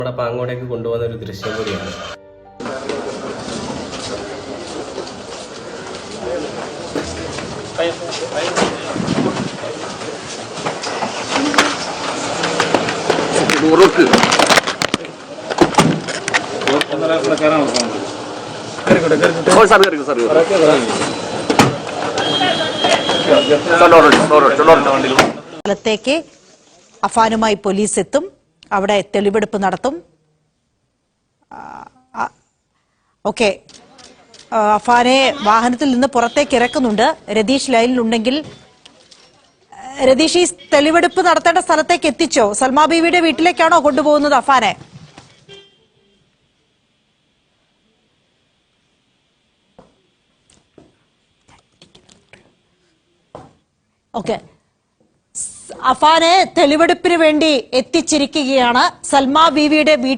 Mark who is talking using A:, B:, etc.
A: നമ്മുടെ പാങ്ങോടേക്ക് കൊണ്ടുപോകുന്ന ഒരു ദൃശ്യം കൂടിയാണ്.
B: സ്ഥലത്തേക്ക് അഫാനുമായി പോലീസ് എത്തും, അവിടെ തെളിവെടുപ്പ് നടത്തും. ഓക്കെ, അഫാനെ വാഹനത്തിൽ നിന്ന് പുറത്തേക്ക് ഇറക്കുന്നുണ്ട്. രതീഷ് ലൈനിലുണ്ടെങ്കിൽ രതീഷ്, ഈ തെളിവെടുപ്പ് നടത്തേണ്ട സ്ഥലത്തേക്ക് എത്തിച്ചോ? സൽമാ ബീവിയുടെ വീട്ടിലേക്കാണോ കൊണ്ടുപോകുന്നത് അഫാനെ? ഓക്കെ, അഫാനെ തെളിവെടുപ്പിന് വേണ്ടി എത്തിച്ചിരിക്കുകയാണ്. സൽമാ ബീവിയുടെ